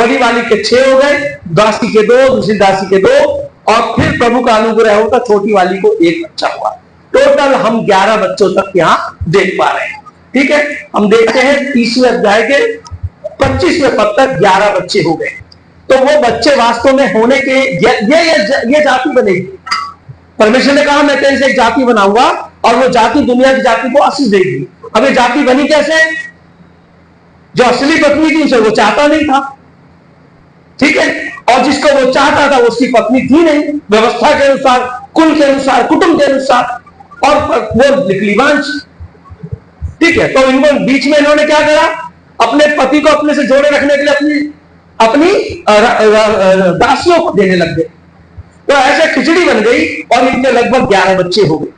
बड़ी वाली के 6 हो गए, दासी के 2, दूसरी दासी के 2, और फिर प्रभु का अनुग्रह होता छोटी वाली को 1 बच्चा हुआ। टोटल हम 11 बच्चों तक यहाँ देख पा रहे हैं। ठीक है, हम देखते हैं 30वें अध्याय के 25वें पद तक 11 बच्चे हो गए। तो वो बच्चे वास्तव में होने के ये जाति बनेगी। परमेश्वर ने कहा मैं तेरे से एक जाति बनाऊंगा और वो जाति दुनिया की जाति को आशीष देगी। अब ये जाति बनी कैसे? जो असली पत्नी थी उसे वो चाहता नहीं था, ठीक है, और जिसको वो चाहता था उसकी पत्नी थी नहीं, व्यवस्था के अनुसार, कुल के अनुसार, कुटुंब के अनुसार, और वो निकली वांछ। ठीक है, तो इनको बीच में इन्होंने क्या करा? अपने पति को अपने से जोड़े रखने के लिए अपनी दासियों को देने लग गए। तो ऐसे खिचड़ी बन गई और इनके लगभग 11 बच्चे हो गए।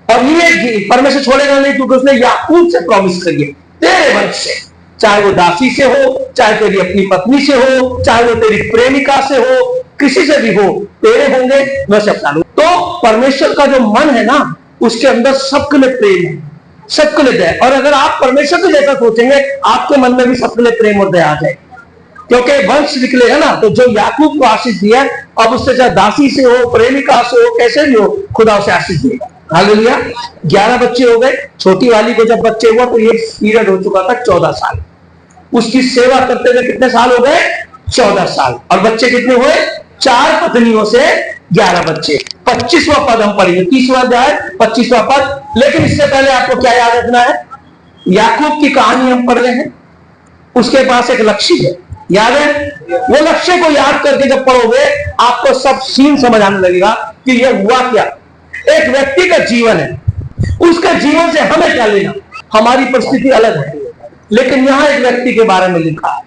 और ये परमेश्वर छोड़ेगा नहीं, क्योंकि उसने याकूब से प्रॉमिस करी है, तेरे वंश से, चाहे वो दासी से हो, चाहे तेरी अपनी पत्नी से हो, चाहे वो तेरी प्रेमिका से हो, किसी से भी हो, तेरे होंगे, मैं सब डालू। तो परमेश्वर का जो मन है ना, उसके अंदर सबके लिए प्रेम है, सबके लिए दया। और अगर आप परमेश्वर को जैसा सोचेंगे, आपके मन में भी सबके लिए प्रेम और दया आ जाए, क्योंकि वंश निकलेगा ना। तो जो याकूब को आशीष दिया, अब उससे चाहे दासी से हो, प्रेमिका से हो, कैसे भी हो, खुदा उसे आशीष देगा। हालेलुया। 11 बच्चे हो गए। छोटी वाली को जब बच्चे हुआ तो ये पीरियड हो चुका था 14 साल। उसकी सेवा करते हुए कितने साल हो गए? 14 साल। और बच्चे कितने हुए? 4 पत्नियों से 11 बच्चे। 25वां पद हम पढ़ेंगे, 30वां अध्याय 25वां पद। लेकिन इससे पहले आपको क्या याद रखना है? याकूब की कहानी हम पढ़ रहे हैं, उसके पास एक लक्ष्य है, याद है? वो लक्ष्य को याद करके जब पढ़ोगे आपको सब सीन समझ आने लगेगा कि ये हुआ क्या। एक व्यक्ति का जीवन है, उसके जीवन से हमें क्या लेना? हमारी परिस्थिति अलग है, लेकिन यहां एक व्यक्ति के बारे में लिखा है,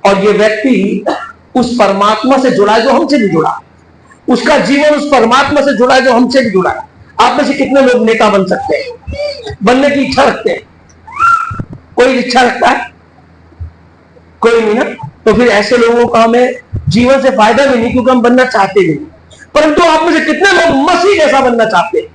और ये व्यक्ति उस परमात्मा से जुड़ा है जो हमसे भी जुड़ा। उसका जीवन उस परमात्मा से जुड़ा है जो हमसे भी जुड़ा है। आप में से कितने लोग नेता बन सकते हैं, बनने की इच्छा रखते हैं? कोई इच्छा रखता है? कोई नहीं ना। तो फिर ऐसे लोगों का हमें जीवन से फायदा भी नहीं, क्योंकि हम बनना चाहते नहीं। परंतु आप में से कितने लोग मसीह जैसा बनना चाहते हैं?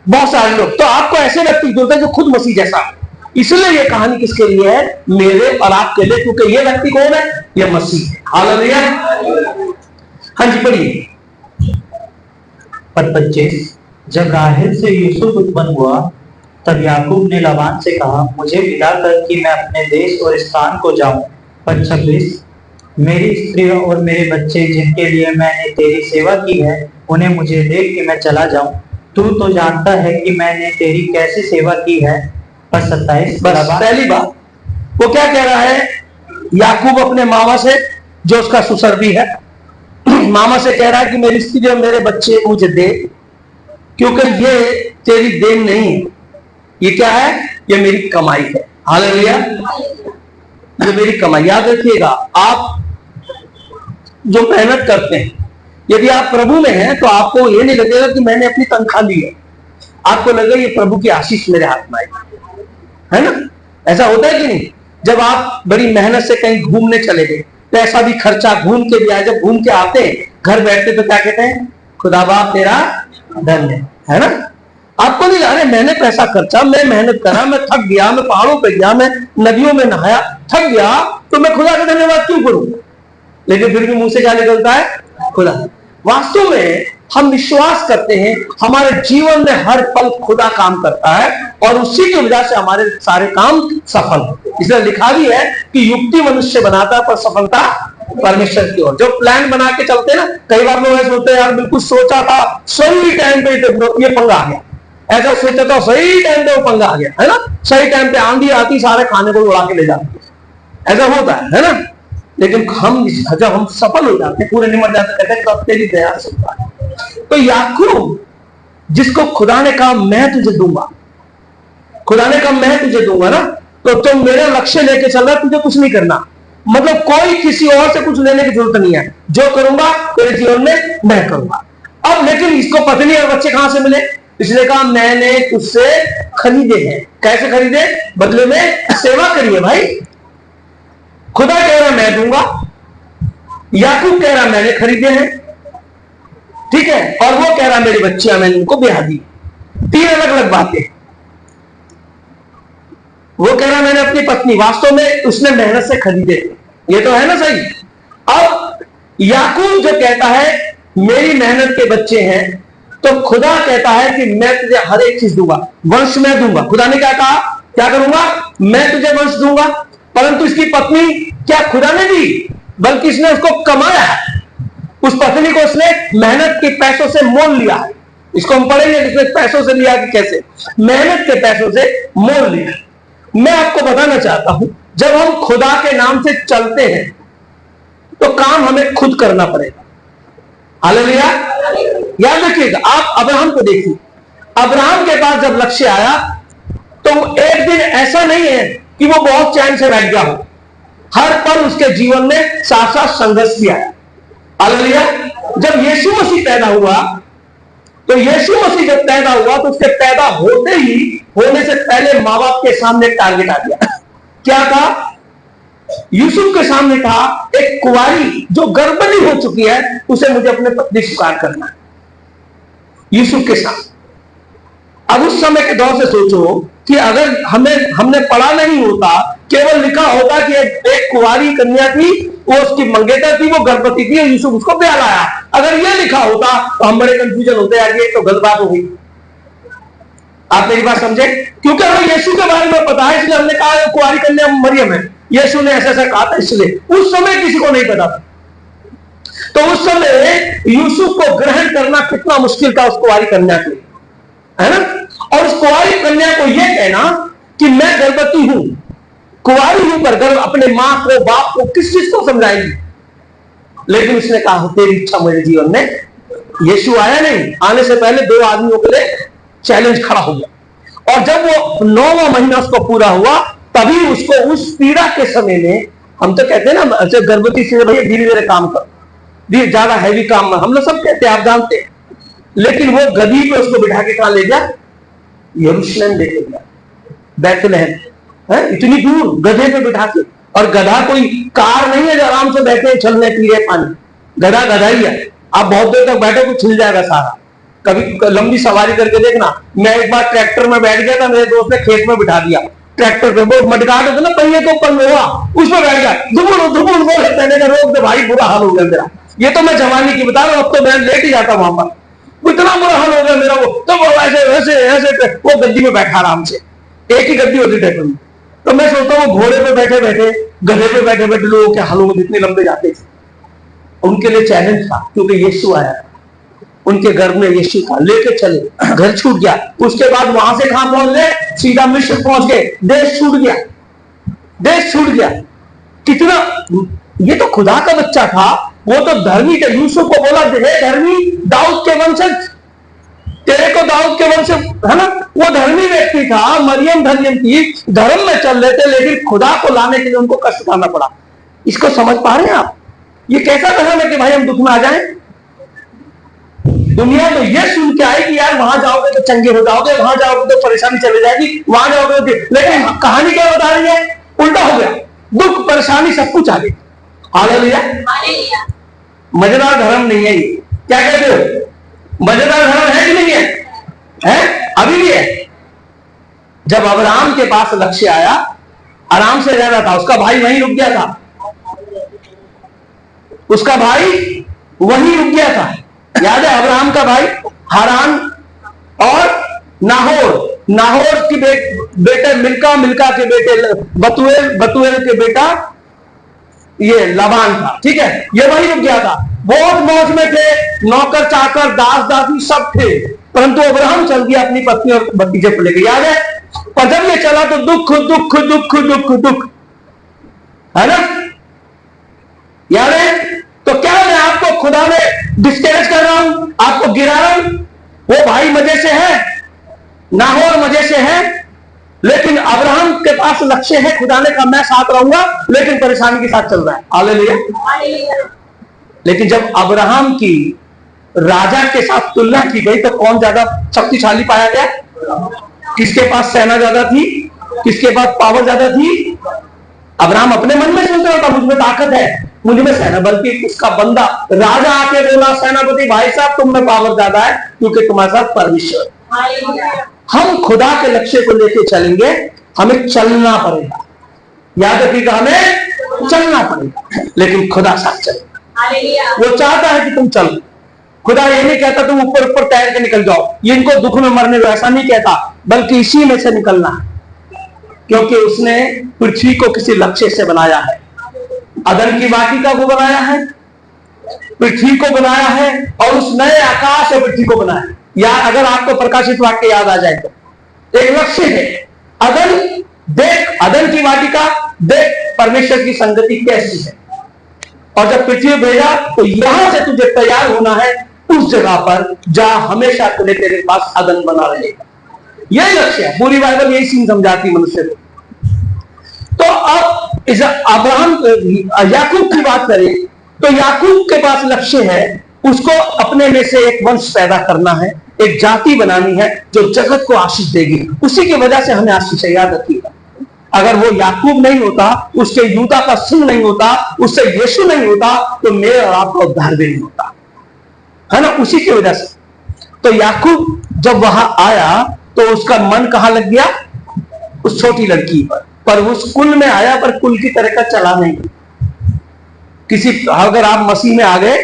बहुत सारे लोग। तो आपको ऐसे व्यक्ति जुड़ते हैं जो खुद मसीह जैसा है। इसलिए ये कहानी किसके लिए है? मेरे और आपके लिए, क्योंकि ये व्यक्ति कौन है? ये मसीह है। हालेलुया। हाँ जी, पढ़िए। पद 25। जब राहेल से यूसुफ उत्पन्न हुआ, तब याकूब ने लाबान से कहा, मुझे विदा कर कि मैं अपने देश और स्थान को जाऊं। पद 26। मेरी स्त्री और मेरे बच्चे जिनके लिए मैंने तेरी सेवा की है, उन्हें मुझे दे कि मैं चला जाऊं। तू तो जानता है कि मैंने तेरी कैसी सेवा की है। पद 27। बस पहली बात वो क्या कह रहा है? याकूब अपने मामा से, जो उसका सुसर भी है, मामा से कह रहा है कि मेरी स्त्री और मेरे बच्चे मुझे दे, क्योंकि ये तेरी देन नहीं है, ये क्या है? ये मेरी कमाई है। हालेलुया। ये मेरी कमाई। याद रखिएगा, आप जो मेहनत करते हैं, यदि आप प्रभु में हैं तो आपको ये नहीं लगेगा कि मैंने अपनी तनख्वाह ली है, आपको लगेगा ये प्रभु की आशीष मेरे हाथ में आई है ना। ऐसा होता है कि नहीं? जब आप बड़ी मेहनत से कहीं घूमने चले गए, पैसा भी खर्चा, घूम के भी आए, जब घूम के आते हैं घर बैठते तो क्या कहते हैं? खुदा बाप तेरा धन्य है ना। आपको नहीं लग रहा मैंने पैसा खर्चा, मैं मेहनत करा, मैं थक गया, मैं पहाड़ों पे गया, मैं नदियों में नहाया, थक गया, तो मैं खुदा का धन्यवाद क्यों करूं? लेकिन फिर भी मुंह से क्या निकलता है? खुदा। वास्तव में हम विश्वास करते हैं हमारे जीवन में हर पल खुदा काम करता है, और उसी की वजह से हमारे सारे काम सफल होते हैं। इसलिए लिखा भी है कि युक्ति मनुष्य बनाता है पर सफलता परमेश्वर की ओर। जो प्लान बना के चलते हैं ना, कई बार लोग ऐसे होते हैं, यार बिल्कुल सोचा था, सही टाइम पे ये पंगा आ गया, ऐसा सोचा था, सही टाइम पे वो पंगा आ गया, है ना। सही टाइम पे आंधी आती, सारे खाने को उड़ा के ले जाती है, ऐसा होता है ना। लेकिन हम जब हम सफल हो जाते, पूरे निमट जाते, कहते हैं कब तेरी दया से हुआ है। तो याकूब, जिसको खुदा ने कहा मैं तुझे दूंगा, खुदा ने कहा मैं तुझे दूंगा ना, तो तुम मेरा लक्ष्य लेके चल रहा, तुझे कुछ नहीं करना, मतलब कोई किसी और से कुछ लेने की जरूरत नहीं है, जो करूंगा तेरे जीवन में मैं करूंगा। अब लेकिन इसको पत्नी और बच्चे कहां से मिले? इसने कहा मैंने तुझसे खरीदे हैं। कैसे खरीदे? बदले में सेवा करिए भाई। खुदा कह रहा मैं दूंगा, याकूब कह रहा मैंने खरीदे हैं, ठीक है, और वो कह रहा मेरी बच्चियां मैंने उनको ब्याह दी। 3 अलग अलग बातें। वो कह रहा मैंने अपनी पत्नी, वास्तव में उसने मेहनत से खरीदे, ये तो है ना सही। अब याकूब जो कहता है मेरी मेहनत के बच्चे हैं, तो खुदा कहता है कि मैं तुझे हर एक चीज दूंगा, वंश मैं दूंगा। खुदा ने क्या कहा, क्या करूंगा, मैं तुझे वंश दूंगा। परंतु इसकी पत्नी क्या खुदा ने दी, बल्कि इसने उसको कमाया है। उस पत्नी को उसने मेहनत के पैसों से मोल लिया है। इसको हम पढ़ेंगे इसने पैसों से लिया कि कैसे, मेहनत के पैसों से मोल लिया। मैं आपको बताना चाहता हूं, जब हम खुदा के नाम से चलते हैं तो काम हमें खुद करना पड़ेगा। हालेलुया। याद रखिएगा, आप अब्राहम को देखिए, अब्राहम के पास जब लक्ष्य आया तो एक दिन ऐसा नहीं है कि वो बहुत चैन से बैठ गया हो। हर पल उसके जीवन में साथ साथ संघर्ष भी आया। हालेलुया। जब यीशु मसीह पैदा हुआ, तो यीशु मसीह जब पैदा हुआ तो उसके पैदा होते ही, होने से पहले माँ बाप के सामने टारगेट आ गया। क्या था, यूसुफ के सामने था एक कुंवारी जो गर्भवती हो चुकी है, उसे मुझे अपने पत्नी स्वीकार करना है। यूसुफ के साथ अब उस समय के दौर से सोचो कि अगर हमने पढ़ा नहीं होता, केवल लिखा होता कि एक कुंवारी कन्या थी, वो उसकी मंगेतर थी, वो गर्भवती थी, यूसुफ उसको ब्याह लाया। अगर ये लिखा होता तो हम बड़े कंफ्यूजन होते हैं, ये तो गलत बात हो गई। आप मेरी बात समझे, क्योंकि हमें यीशु के बारे में पता है, इसलिए हमने कहा कुंवारी कन्या मरियम है। यीशु ने ऐसा कहा था, इसलिए उस समय किसी को नहीं पता था। तो उस समय यूसुफ को ग्रहण करना कितना मुश्किल था उस कुंवारी कन्या के लिए, है ना। और उस कुंवारी कन्या को यह कहना कि मैं गर्भवती हूं, कुंवारी हूं, पर गर्भ अपने मां को बाप को किस चीज को समझाएगी। लेकिन उसने कहा तेरी इच्छा मेरे जीवन में। यीशु आया नहीं, आने से पहले दो आदमियों के लिए चैलेंज खड़ा हो गया। और जब वो 9वां महीना उसको पूरा हुआ, तभी उसको उस पीड़ा के समय में, हम तो कहते हैं ना गर्भवती से भैया धीरे धीरे काम करो, धीरे, ज्यादा हैवी काम हम लोग सब कहते हैं, आप जानते हैं। लेकिन वो गधी पे उसको बिठा के कहां ले गया, यरूशलेम लेके गया, बैतलहम, इतनी दूर गधे पे बिठा के। और गधा कोई कार नहीं है जो आराम से बैठे चलने पी रहे पानी, गधा गधा ही है। आप बहुत देर तक बैठे तो छिल जाएगा सारा। कभी लंबी सवारी करके देखना, मैं एक बार ट्रैक्टर में बैठ गया था, मेरे दोस्त ने खेत में बिठा दिया, ट्रैक्टर पे वो मटकाट होता ना पहिए को ऊपर लोहा, उस पर बैठ गया, धुपुन धुपुन बोले, मैंने कहा रोक दे भाई, बुरा हाल हो गया मेरा। ये तो मैं जवानी की बता रहा हूं, अब तो मैं लेट ही जाता वहां पर, इतना बुरा हाल हो गया मेरा। वो तो वो ऐसे ऐसे ऐसे वो गद्दी में बैठा आराम से, एक ही गद्दी होती ट्रैक्टर में। तो मैं सोचता हूँ घोड़े पे बैठे बैठे, गधे पे बैठे बैठे लोगों के हालों में इतने लंबे जाते थे। उनके लिए चैलेंज था, क्योंकि यीशु आया, उनके घर में यीशु था, लेके चले, घर छूट गया। उसके बाद वहां से कहां पहुंच गए, सीधा मिस्र पहुंच गए, देश छूट गया, देश छूट गया। कितना, ये तो खुदा का बच्चा था, वो तो धर्मी थे। यूसुफ को बोला हे धर्मी दाऊद के वंशज, तेरे को दाऊद के वंश, है ना। वो धर्मी व्यक्ति था, मरियम धर्म थी, धर्म में चल रहे थे, लेकिन खुदा को लाने के लिए उनको कष्ट उठाना पड़ा। इसको समझ पा रहे हैं आप, ये कैसा धर्म है कि भाई हम दुख में आ जाएं। दुनिया तो ये सुन के आई कि यार वहां जाओगे तो चंगे हो जाओगे, वहां जाओगे तो परेशानी चले जाएगी, वहां जाओगे तो, लेकिन कहानी क्या बता रही है, उल्टा हो गया, दुख परेशानी सब कुछ आ गई। हालेलुया। मजेदार धर्म नहीं है ये, क्या कहते हो, मजेदार धर्म है कि नहीं है, है अभी भी है। जब अब्राहम के पास लक्ष्य आया, आराम से रह रहा था, उसका भाई वहीं रुक गया था, उसका भाई वहीं रुक गया था। याद है अब्राहम का भाई हारान और नाहोर की बेटे मिल्का, मिल्का के बेटे बतूएल, बतूएल के बेटा ये लाबान था, ठीक है। ये वहीं रुक गया था, बहुत मौज में थे, नौकर चाकर दास दासी सब थे। परंतु अब्राहम चल गया अपनी पत्नी और भतीजे को लेकर, याद है। पर जब ये चला तो दुख दुख दुख दुख दुख, है ना, याद है। तो क्या मैं आपको खुदा में डिस्करेज कर रहा हूं, आपको गिरा रहा हूं। वो भाई मजे से है, नाहोर मजे से है, लेकिन अब्राहम के पास लक्ष्य है, खुदा ने कहा मैं साथ रहूंगा, लेकिन परेशानी के साथ चल रहा है। हालेलुया। लेकिन जब अब्राहम की राजा के साथ तुलना की गई तो कौन ज्यादा शक्तिशाली पाया गया, किसके पास सेना ज्यादा थी, किसके पास पावर ज्यादा थी। अब्राहम अपने मन में सोच रहा था मुझ में ताकत है, मुझ में सेना, बल्कि उसका बंदा राजा आके बोला सेनापति भाई साहब तुम में पावर ज्यादा है, क्योंकि तुम्हारे साथ परमेश्वर। हम खुदा के लक्ष्य को लेके चलेंगे, हमें चलना पड़ेगा, याद रखिएगा, हमें चलना पड़ेगा, लेकिन खुदा साथ चले। हालेलुया। वो चाहता है कि तुम चलो। खुदा ये नहीं कहता तुम ऊपर ऊपर तैर के निकल जाओ, ये इनको दुख में मरने दो, ऐसा नहीं कहता, बल्कि इसी में से निकलना है, क्योंकि उसने पृथ्वी को किसी लक्ष्य से बनाया है। अदन की वाटिका को बनाया है, पृथ्वी को बनाया है, और उस नए आकाश और पृथ्वी को बनाया है। या अगर आपको प्रकाशित वाक्य याद आ जाए तो एक लक्ष्य है। अदन देख, अदन की वाटिका देख, परमेश्वर की संगति कैसी है, और जब पृथ्वी भेजा तो यहां से तुझे तैयार होना है उस जगह पर जहां हमेशा तेरे पास अदन बना रहेगा। यही लक्ष्य है। पूरी बाइबल यही सीन समझाती मनुष्य को। तो अब इस अब्राहम याकूब की बात करें तो याकूब के पास लक्ष्य है, उसको अपने में से एक वंश पैदा करना है, एक जाति बनानी है जो जगत को आशीष देगी। उसी की वजह से हमें आशीष है, याद रखिएगा। अगर वो याकूब नहीं होता, उसके यूदा का सिंह नहीं होता, उससे यीशु नहीं होता, तो मेरे और आपका उद्धार भी नहीं होता, है ना। उसी की वजह से तो याकूब जब वहां आया तो उसका मन कहां लग गया? उस छोटी लड़की पर उस कुल में आया, पर कुल की तरह का चला नहीं। किसी अगर आप मसीह में आ गए,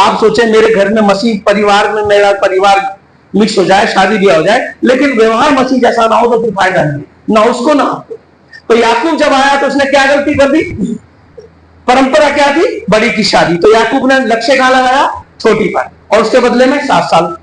आप सोचे मेरे घर में मसीह परिवार में मेरा परिवार मिक्स हो जाए, शादी ब्याह हो जाए, लेकिन व्यवहार मसीह जैसा ना हो तो फिर फायदा नहीं, ना उसको ना आपको। तो याकूब जब आया तो उसने क्या गलती कर दी? परंपरा क्या थी? बड़ी की शादी। तो याकूब ने लक्ष्य कहां लगाया? छोटी पर, और उसके बदले में 7 साल।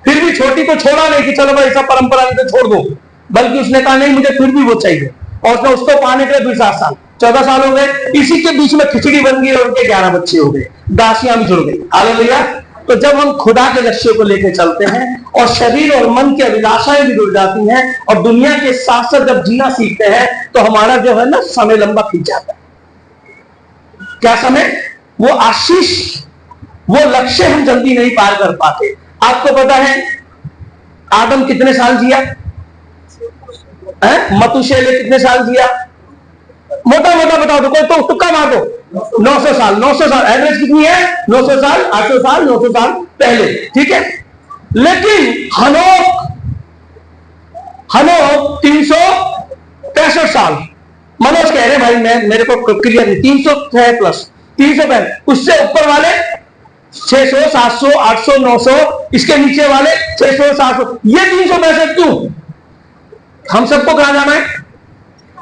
फिर भी छोटी को छोड़ा नहीं कि चलो भाई सब परंपरा नहीं तो छोड़ दो, बल्कि उसने कहा नहीं, मुझे फिर भी वो चाहिए, और उसने उसको पाने के लिए भी 7 साल, 14 साल हो गए। इसी के बीच में खिचड़ी बन गई और उनके 11 बच्चे हो गए, दासियां भी जुड़ गई। हालेलुया। तो जब हम खुदा के लक्ष्य को लेकर चलते हैं और शरीर और मन की अभिलाषाएं भी जुड़ जाती हैं और दुनिया के साथ साथ जब जीना सीखते हैं, तो हमारा जो है ना समय लंबा खींच जाता है। क्या समय? वो आशीष, वो लक्ष्य हम जल्दी नहीं पार कर पाते। आपको पता है आदम कितने साल जिया? मतुशेले कितने साल जिया? मोटा मोटा बताओ तो, कोई तो तुक्का मार दो। 900 साल। 900 साल एवरेज कितनी है? 900 साल, 800 साल, 900 साल पहले, ठीक है। लेकिन हनोक 365 साल। मनोज कह रहे भाई मैं मेरे को क्लियर नहीं, 300 है प्लस 365, उससे ऊपर वाले 600, 700, 800, 900, इसके नीचे वाले 600, 700, ये 365 क्यों? हम सबको कहां जाना है?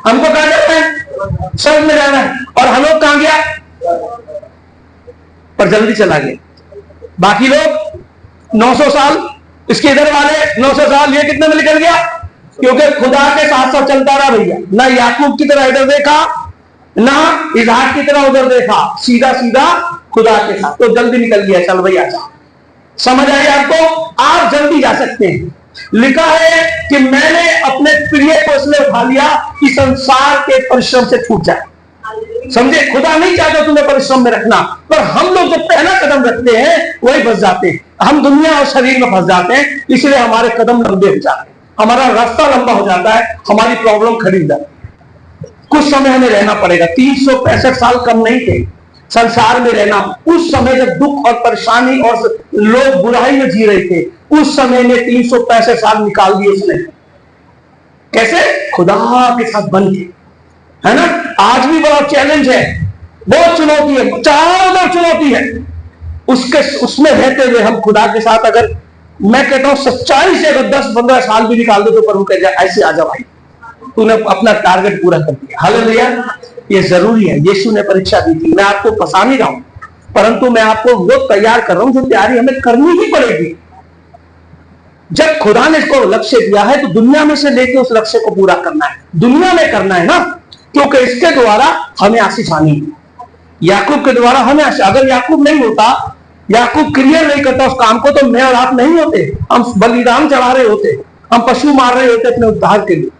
हमको कहां जाना है? स्वर्ग में जाना है। और हम लोग कहां गया? पर जल्दी चला गया। बाकी लोग 900 साल, इसके इधर वाले 900 साल, ये कितने में निकल गया? क्योंकि खुदा के साथ साथ चलता रहा भैया, ना याकूब की तरह इधर देखा, ना इसहाक की तरह उधर देखा, सीधा सीधा खुदा के साथ, तो जल्दी निकल गया। चल भैया जा, समझ आई आपको? आप जल्दी जा सकते हैं। लिखा है कि मैंने अपने प्रिय को इसलिए उठा लिया कि संसार के परिश्रम से छूट जाए। समझे? खुदा नहीं चाहता तुम्हें परिश्रम में रखना, पर हम लोग जो पहला कदम रखते हैं वही फंस जाते हैं। हम दुनिया और शरीर में फंस जाते हैं, इसलिए हमारे कदम लंबे हो जाते हैं, हमारा रास्ता लंबा हो जाता है, हमारी प्रॉब्लम खड़ी हो जाती है। कुछ समय हमें रहना पड़ेगा। 365 साल कम नहीं थे संसार में रहना। उस समय जब दुख और परेशानी और लोग बुराई में जी रहे थे, उस समय में 365 साल निकाल दिए उसने। कैसे? खुदा के साथ बन के, है ना। आज भी बड़ा चैलेंज है, बहुत चुनौती है, चारों चुनौती है। उसमें रहते हुए हम खुदा के साथ, अगर मैं कहता हूं सच्चाई से अगर 10-15 साल भी निकाल दो तो प्रभु कह जाए ऐसे आ जा भाई, तूने अपना टारगेट पूरा कर दिया। हालेलुया। ये जरूरी है। यीशु ने परीक्षा दी थी। मैं आपको फंसा नहीं रहा हूं, परंतु मैं आपको वो तैयार कर रहा हूं जो तैयारी हमें करनी ही पड़ेगी। जब खुदा ने इसको लक्ष्य दिया है तो दुनिया में से लेके उस लक्ष्य को पूरा करना है, दुनिया में करना है ना, क्योंकि इसके द्वारा हमें आशीष आनी है। याकूब के द्वारा हमें आशीष। अगर याकूब नहीं होता, याकूब क्लियर नहीं करता उस काम को, तो मैं और आप नहीं होते। हम बलिदान चढ़ा रहे होते, हम पशु मार रहे होते अपने उद्धार के लिए।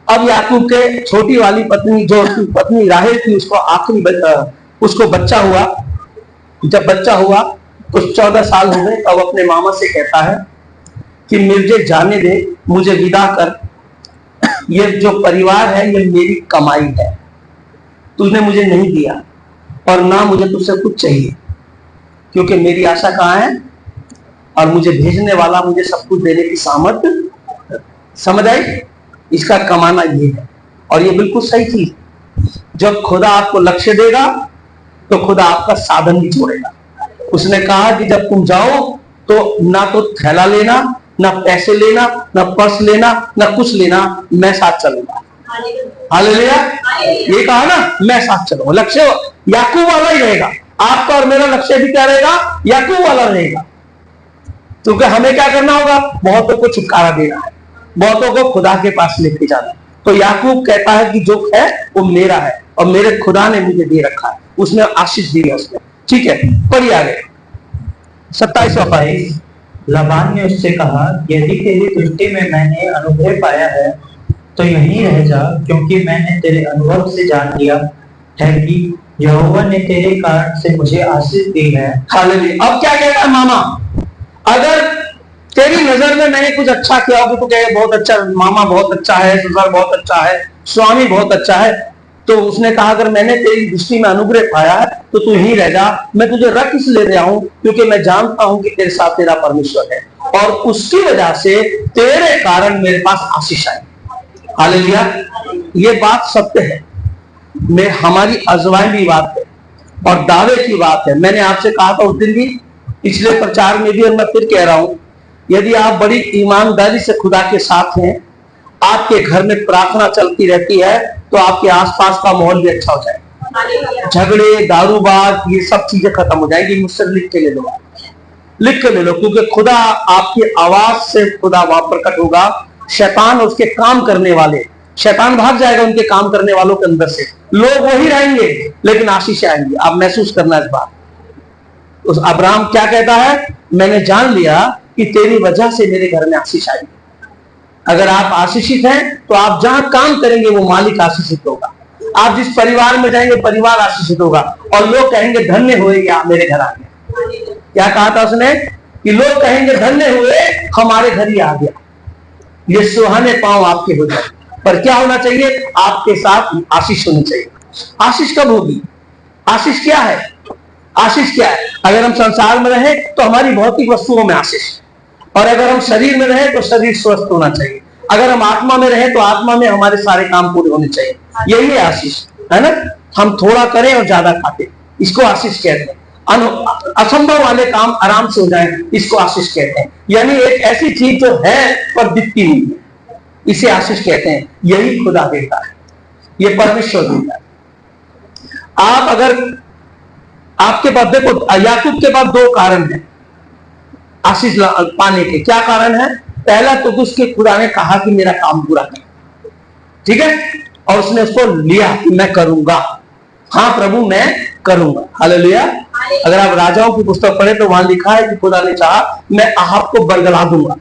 अब याकूब के छोटी वाली पत्नी, जो उसकी पत्नी राहेल थी, उसको उसको बच्चा हुआ। जब बच्चा हुआ कुछ 14 साल हो गए, तब अपने मामा से कहता है कि मुझे जाने दे, मुझे विदा कर, ये जो परिवार है ये मेरी कमाई है, तूने मुझे नहीं दिया और ना मुझे तुझसे कुछ चाहिए, क्योंकि मेरी आशा कहाँ है और मुझे भेजने वाला मुझे सब कुछ देने की सामर्थ। समझ आई? इसका कमाना ये है, और ये बिल्कुल सही चीज। जब खुदा आपको लक्ष्य देगा तो खुदा आपका साधन भी छोड़ेगा। उसने कहा कि जब तुम जाओ तो ना तो थैला लेना, ना पैसे लेना, ना पर्स लेना, ना कुछ लेना, मैं साथ चलूंगा। हालेलुया। ये कहा ना, मैं साथ चलूंगा। लक्ष्य याकूब वाला ही रहेगा। आपका और मेरा लक्ष्य भी क्या रहेगा? याकूब वाला रहेगा। क्योंकि हमें क्या करना होगा? बहुतों को छुटकारा देना है, बहुतों को खुदा के पास लेके जाना। तो याकूब कहता है कि जो है वो मेरा है और मेरे खुदा ने मुझे दे रखा है, उसने आशीष दी है उसने। ठीक है, पढ़िए आगे 27। लाबान ने उससे कहा, यदि तेरी दृष्टि में मैंने अनुग्रह पाया है तो यहीं रह जा, क्योंकि मैंने तेरे अनुभव से जान लिया है कि यहोवा ने तेरे कारण से मुझे आशीष दी है। हालेलुया। अब क्या कहता है मामा? अगर तेरी नजर में मैंने कुछ अच्छा किया होगा तो कहे बहुत अच्छा, मामा बहुत अच्छा है, ससुर बहुत अच्छा है, स्वामी बहुत अच्छा है। तो उसने कहा अगर मैंने तेरी दृष्टि में अनुग्रह पाया है तो तू यहीं रह जा। मैं तुझे रख इसलिए रहा हूं क्योंकि मैं जानता हूं कि तेरे साथ तेरा परमेश्वर है और उसकी वजह से तेरे कारण मेरे पास आशीष आई। हालेलुया। ये बात सत्य है, मैं हमारी अजवाइनी बात है और दावे की बात है। मैंने आपसे कहा था उस दिन भी, पिछले प्रचार में भी, और मैं फिर कह रहा हूं, यदि आप बड़ी ईमानदारी से खुदा के साथ हैं, आपके घर में प्रार्थना चलती रहती है तो आपके आसपास का माहौल भी अच्छा हो जाएगा। झगड़े, दारूबाज, ये सब चीजें खत्म हो जाएंगी। मुझसे लिख के ले लो, लिख के ले लो, क्योंकि खुदा आपकी आवाज से खुदा वहां प्रकट होगा। शैतान और उसके काम करने वाले, शैतान भाग जाएगा उनके काम करने वालों के अंदर से। लोग वही रहेंगे लेकिन आशीष आएंगी। आप महसूस करना इस बात। उस अब्राहम क्या कहता है? मैंने जान लिया कि तेरी वजह से मेरे घर में आशीष आएगी। अगर आप आशीषित हैं तो आप जहां काम करेंगे वो मालिक आशीषित होगा। आप जिस परिवार में जाएंगे परिवार आशीषित होगा और लोग कहेंगे धन्य हुए आप मेरे घर आ गए। क्या कहा था उसने? कि लोग कहेंगे धन्य हुए हमारे घर ही आ गया। ये सुहाने पांव आपके हो जाए। पर क्या होना चाहिए? आपके साथ आशीष होनी चाहिए। आशीष कब होगी? आशीष क्या है? आशीष क्या है? अगर हम संसार में रहे तो हमारी भौतिक वस्तुओं में आशीष, और अगर हम शरीर में रहे तो शरीर स्वस्थ होना चाहिए। अगर हम आत्मा में रहे तो आत्मा में हमारे सारे काम पूरे होने चाहिए। यही है आशीष, है ना? हम थोड़ा करें और ज्यादा खाते, इसको आशीष कहते हैं। असंभव वाले काम आराम से हो जाए, इसको आशीष कहते हैं। यानी एक ऐसी चीज जो है पर दिखती नहीं है, इसे आशीष कहते हैं। यही खुदा देता है, ये परमेश्वर देता है। आप अगर आपके पास देखो, याकूब के पास दो कारण है आशीष पाने के। क्या कारण है? पहला तो उसके खुदा ने कहा कि मेरा काम पूरा कर, ठीक है, और उसने उसको लिया कि मैं करूंगा। हाँ प्रभु मैं करूंगा। हालेलुया। अगर आप राजाओं की पुस्तक पढ़े तो वहां लिखा है कि खुदा ने कहा मैं आहब को बरगला दूंगा,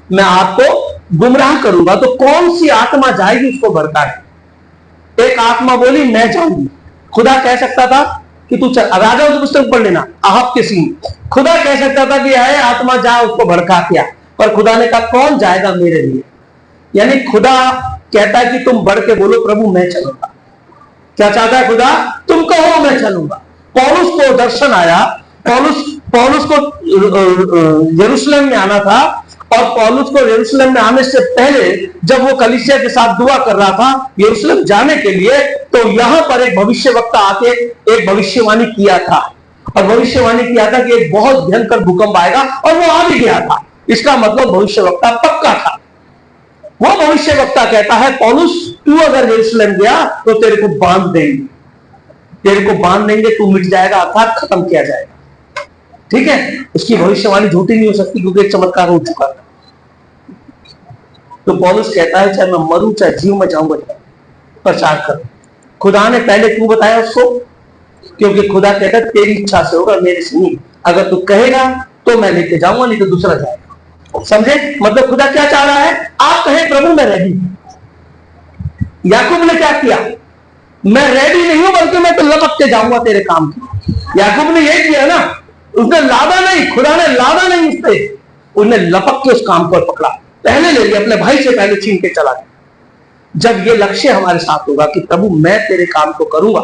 मैं आपको गुमराह करूंगा। तो कौन सी आत्मा जाएगी उसको भड़काने? एक आत्मा बोली मैं जाऊंगी। खुदा कह सकता था कि तू चल, राजाओं की पुस्तक पढ़ लेना, आहब के सीन। खुदा कह सकता था कि है आत्मा जा उसको भड़का क्या, पर खुदा ने कहा कौन जाएगा मेरे लिए। यानी खुदा कहता है कि तुम बढ़ के बोलो प्रभु मैं चलूंगा। क्या चाहता है खुदा? तुम कहो मैं चलूंगा। पौलुस को दर्शन आया, पौलुस को यरूशलेम में आना था, और पौलुस को यरूशलेम में आने से पहले जब वो कलीसिया के साथ दुआ कर रहा था यरूशलेम जाने के लिए, तो यहां पर एक भविष्यवक्ता आके एक भविष्यवाणी किया था, और भविष्यवाणी किया था कि एक बहुत भयंकर भूकंप आएगा, और वो आ भी गया था। इसका मतलब भविष्यवक्ता पक्का था। वो भविष्यवक्ता कहता है पौलुस तू अगर यरूशलेम गया तो तेरे को बांध देंगे, तेरे को बांध देंगे, तू मिट जाएगा, अर्थात खत्म किया जाएगा। ठीक है, उसकी भविष्यवाणी झूठी नहीं हो सकती क्योंकि एक चमत्कार हो चुका था। तो पौलुस कहता है चाहे मैं मरूं चाहे जीव में जाऊंगा प्रचार कर। खुदा ने पहले क्यों बताया उसको? क्योंकि खुदा कहता है तेरी इच्छा से होगा, मेरे से नहीं। अगर तू कहेगा तो मैं लेके जाऊंगा, नहीं तो दूसरा जाएगा। समझे? मतलब खुदा क्या चाह रहा है? आप कहें प्रभु मैं रेडी। याकूब ने क्या किया? मैं रेडी नहीं हूं बल्कि मैं तो लपक के जाऊंगा तेरे काम की। याकूब ने यह किया ना, उसने लादा नहीं, खुदा ने लादा नहीं उस पर, उसने लपक के उस काम पर पकड़ा, पहले ले लिया, अपने भाई से पहले छीन के चला गया। जब ये लक्ष्य हमारे साथ होगा कि प्रभु मैं तेरे काम को करूंगा,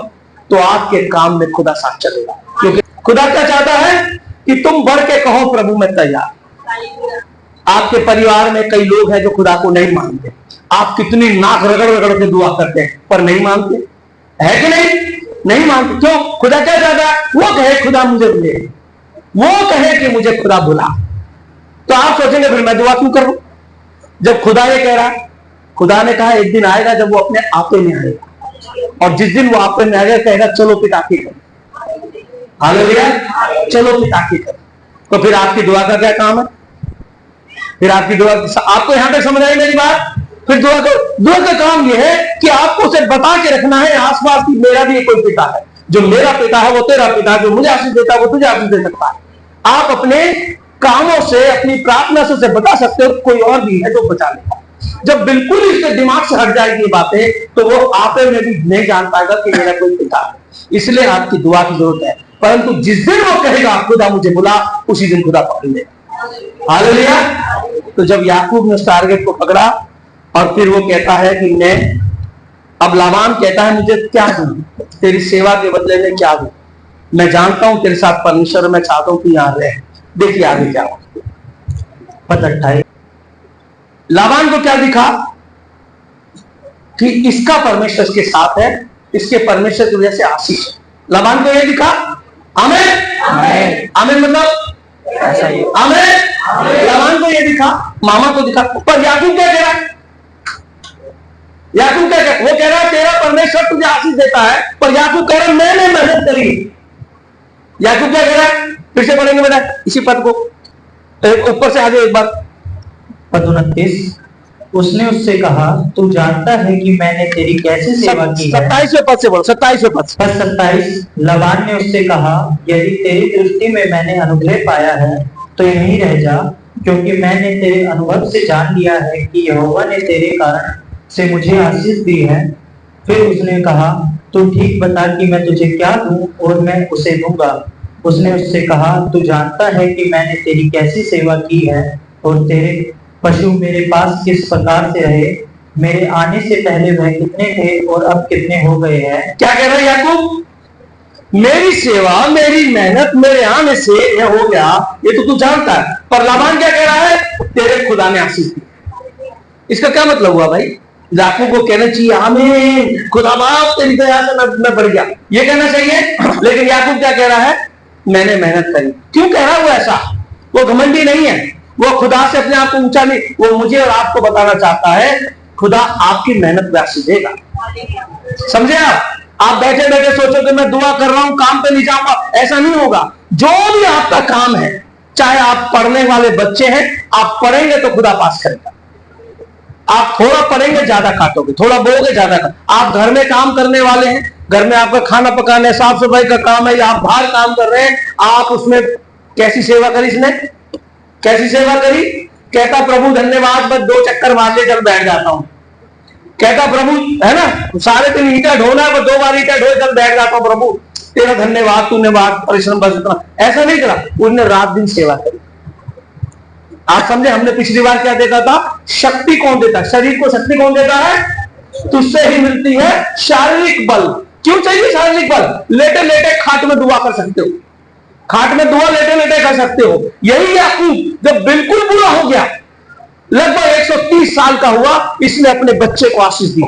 तो आपके काम में खुदा साथ चलेगा। क्योंकि खुदा क्या चाहता है कि तुम बढ़ के कहो प्रभु मैं तैयार। आपके परिवार में कई लोग हैं जो खुदा को नहीं मानते। आप कितनी नाक रगड़ रगड़ के दुआ करते हैं पर नहीं मानते, है कि नहीं? नहीं मानते। क्यों? खुदा क्या चाहता है? वो कहे खुदा मुझे भूले, वो कहे कि मुझे खुदा भुला, तो आप सोचेंगे फिर मैं दुआ क्यों करूं? जब खुदा ये कह रहा है, खुदा ने कहा एक दिन आएगा जब वो अपने आपे में आएगा, और जिस दिन वो आपे में आएगा कहेगा चलो पिता की कर, हालेलुया, चलो पिता की कर। तो फिर आपकी दुआ का क्या काम है? फिर आपकी दुआ, आपको यहां तक समझ आई मेरी बात? फिर दुआ का काम यह है कि आपको उसे बता के रखना है आसपास की, मेरा भी कोई पिता है, जो मेरा पिता है वो तेरा पिता है, जो मुझे आशीष देता है वो तुझे आशीष दे सकता है। आप अपने कामों से, अपनी प्रार्थना से बता सकते हो, कोई और भी है जो बचा लेगा। जब बिल्कुल इसके दिमाग से हट जाएगी बातें, तो वो आपे में भी नहीं जान पाएगा कि मेरा कोई पिता है। इसलिए आपकी दुआ की जरूरत है। परंतु जिस दिन वो कहेगा खुदा मुझे बुला, उसी दिन खुदा पकड़ लेगा। हालेलुया। तो जब याकूब ने उस टारगेट को पकड़ा, और फिर वो कहता है कि मैं, अब लाबान कहता है मुझे क्या दूं, तेरी सेवा के बदले में क्या दूं? मैं जानता हूं तेरे साथ परमेश्वर, मैं चाहता हूं कि यहां रहे। देखिए आगे क्या हुआ। पद 28, लाबान को क्या दिखा कि इसका परमेश्वर इसके साथ है, इसके परमेश्वर की वजह से आशीष है। लाबान को यह दिखा। आमीन, आमीन, मतलब ऐसा ही, आमीन। लाबान को यह दिखा, मामा को दिखा। पर याकूब क्या कह रहा है? याकूब क्या कह, वो कह रहा है तेरा परमेश्वर तुझे आशीष देता है, पर याकूब कह रहा है मैंने मेहनत करी। याकूब क्या कह रहा है? फिर से पढ़ेंगे बेटा इसी पद को, ऊपर से आगे एक बार। पद 29, उसने उससे कहा तू जानता है कि मैंने तेरी कैसी सेवा की है। 27वें पद से बोलो, 27वें पद। पद 27, लाबान ने उससे कहा यदि तेरी दृष्टि में मैंने अनुग्रह पाया है तो यहीं रह जा, क्योंकि मैंने तेरे अनुभव से जान लिया है कि यहोवा ने तेरे कारण से मुझे आशीष दी है। फिर उसने कहा तू ठीक बता कि मैं तुझे क्या दूं और मैं उसे दूंगा। उसने उससे कहा तू जानता है कि मैंने तेरी कैसी सेवा की है और तेरे पशु मेरे पास किस प्रकार से रहे। मेरे आने से पहले वह कितने थे और अब कितने हो गए हैं। क्या कह रहा है याकूब? मेरी सेवा, मेरी मेहनत, मेरे आने से यह हो गया, ये तो तू जानता है। पर लाबान क्या कह रहा है? तेरे खुदा ने आशीष दी। इसका क्या मतलब हुआ भाई? याकूब को कहना चाहिए आमीन, खुदा बाप तेरी दया से मैं बढ़ गया, ये कहना चाहिए। लेकिन याकूब क्या कह रहा है? मैंने मेहनत करी। क्यों कह रहा है वो ऐसा? वो घमंडी नहीं है, वो खुदा से अपने आप को ऊंचा नहीं, वो मुझे और आपको बताना चाहता है खुदा आपकी मेहनत में आशीष देगा। समझे आप बैठे बैठे सोचो कि मैं दुआ कर रहा हूं, काम पे नहीं जाऊंगा, ऐसा नहीं होगा। जो भी आपका काम है, चाहे आप पढ़ने वाले बच्चे हैं, आप पढ़ेंगे तो खुदा पास करेगा। आप थोड़ा पढ़ेंगे ज्यादा काटोगे, थोड़ा बोगे ज्यादा काटोगे। आप घर में काम करने वाले हैं, घर में आपका खाना पकाने, साफ सफाई का काम है, या आप बाहर काम कर रहे हैं, आप उसमें कैसी सेवा करी? इसने कैसी सेवा करी? कहता प्रभु धन्यवाद, बस 2 चक्कर मार ले चल बैठ जाता हूं। कहता प्रभु, है ना, सारे दिन ईंटा ढोना है, 2 बार ईंटा ढो चल बैठ जाता हूं, प्रभु तेरा धन्यवाद, तूने बात परिश्रम बस इतना। ऐसा नहीं करा, उसने रात दिन सेवा करी। आप समझे? हमने पिछली बार क्या देखा था? शक्ति कौन देता है? शरीर को शक्ति कौन देता है? तुझसे ही मिलती है शारीरिक बल। क्यों चाहिए शारीरिक बल? लेटे लेटे खाट में दुआ कर सकते हो, खाट में दुआ लेटे लेटे कर सकते हो। यही याकूब जब बिल्कुल बुरा हो गया, लगभग 130 साल का हुआ, इसने अपने बच्चे को आशीष दी।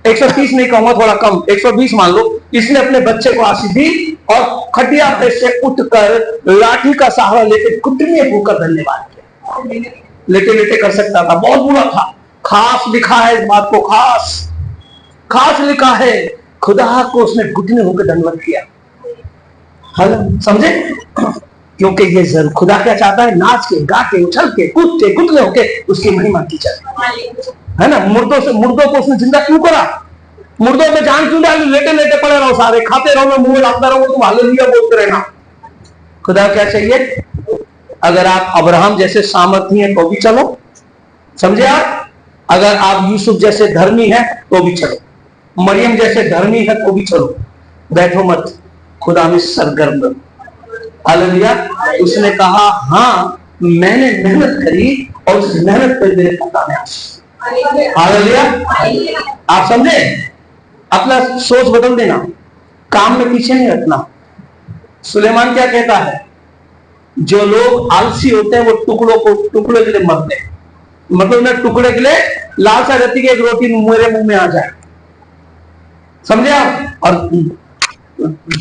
130 नहीं कहूंगा, थोड़ा कम, 120 मान लो। इसने अपने बच्चे को आशीष दी और खटिया पे से उठकर लाठी का सहारा लेकर घुटने होकर धन्यवाद किया। लेटे लेटे कर सकता था, बहुत बुरा था। खास लिखा है इस बात को, खास लिखा है, खुदा को उसने घुटने होकर धन्यवाद किया। समझे? क्योंकि ये जरूर खुदा क्या चाहता है? नाच के, गा के, उछल के, कूद के, कुतले होके उसकी महिमा की जाए, है ना। मुर्दों को उसने जिंदा क्यों करा? मुर्दों में जान क्यों डाली? लेटे लेटे पड़े रहो, सारे खाते रहो, मैं मुंह में लाता रहूं, तुम हालेलुया बोलते रहना। खुदा क्या चाहिए? अगर आप अब्राहम जैसे सामर्थी हैं तो भी चलो, समझे आप? अगर आप यूसुफ जैसे धर्मी हैं तो भी चलो, मरियम जैसे धर्मी है तो भी चलो। बैठो मत, खुदा में सरगर्म बनो। हालेलुया। उसने कहा हाँ मैंने मेहनत करी और उस मेहनत पर मेरे पिता ने आशीष। हालेलुया। आप समझे? अपना सोच बदल देना, काम में पीछे नहीं हटना। सुलेमान क्या कहता है? जो लोग आलसी होते हैं वो टुकड़ों के लिए मरते हैं। मतलब उन्हें टुकड़े के लिए लालसा रहती है, एक रोटी मेरे मुंह में आ जाए। समझे आप? और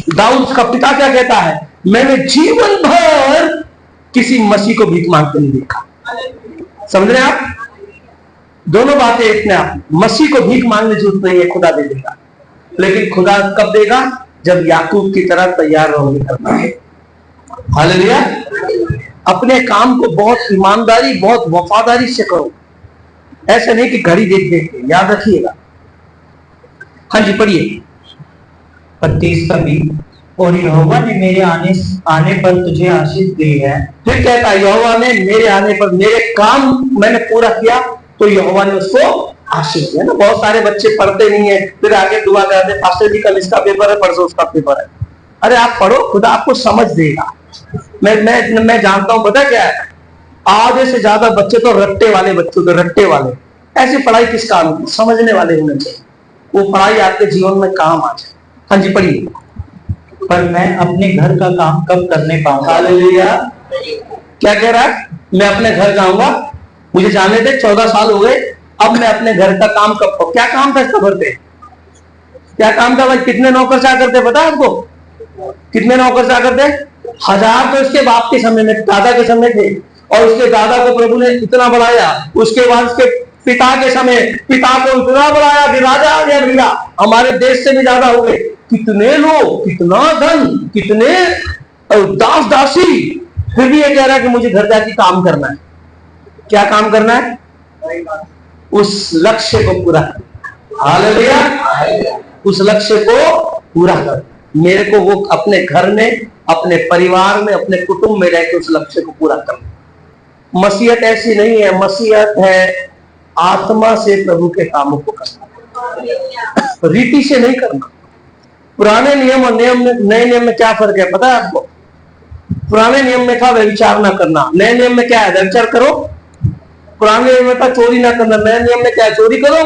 दाऊद का पिता क्या कहता है, मैंने जीवन भर किसी मसीह को भीख मांगते नहीं देखा। समझ रहे आप? दोनों बातें एक में आप, मसीह को भीख मांगने की जरूरत नहीं है, खुदा दे देगा। लेकिन खुदा कब देगा? जब याकूब की तरह तैयार रहोगे करना है। हालेलुया। अपने काम को बहुत ईमानदारी, बहुत वफादारी से करो, ऐसा नहीं कि घड़ी देख देख के। याद रखिएगा। हाँ जी, पढ़िए। 35 और यहोवा ने मेरे आने पर तुझे आशीष दी है। फिर कहता है, यहोवा ने मेरे आने पर, मेरे काम मैंने पूरा किया तो यहोवा ने उसको आशीष दिया ना। बहुत सारे बच्चे पढ़ते नहीं है, फिर आगे दुआ करते, पास्टर जी कल इसका पेपर है, परसों उसका पेपर है। अरे आप पढ़ो, खुदा आपको समझ देगा। मैं जानता हूं, पता क्या है, आधे से ज्यादा बच्चे तो रट्टे वाले बच्चे, तो रट्टे वाले। ऐसी पढ़ाई किस काम की? समझने वाले होने चाहिए, वो पढ़ाई आपके जीवन में काम आ जाए। हाँ जी, पढ़िए। पर मैं अपने घर का काम कब करने पाऊंगा? हालेलुया। क्या कह रहा है? मैं अपने घर जाऊंगा, मुझे जाने दे, 14 साल हो गए, अब मैं अपने घर का काम कब करूं? क्या काम था इसका घर पे? क्या काम था भाई? कितने नौकर चाकर करते पता है आपको? कितने नौकर चाकर करते? 1000 तो इसके बाप के समय में, दादा के समय थे, और उसके दादा को प्रभु ने इतना बढ़ाया। उसके बाद उसके पिता के समय पिता को इतना बढ़ाया कि राजा आ गया भैया, हमारे देश से भी ज्यादा हो गए। कितने लोग, कितना धन, कितने दास दासी, फिर भी ये कह रहा है कि मुझे घर जाके काम करना है। क्या काम करना है? उस लक्ष्य को पूरा कर। हालेलुया। उस लक्ष्य को पूरा कर। मेरे को वो अपने घर में, अपने परिवार में, अपने कुटुंब में रहकर उस लक्ष्य को पूरा करना। मसीहत ऐसी नहीं है, मसीहत है आत्मा से प्रभु के कामों को करना, रीति से नहीं करना। पुराने नियम और नए नियम में क्या फर्क है पता है आपको? पुराने नियम में था व्यभिचार ना करना, नए नियम में क्या है? व्यभिचार करो। पुराने नियम में था चोरी ना करना, नए नियम में क्या है? चोरी करो।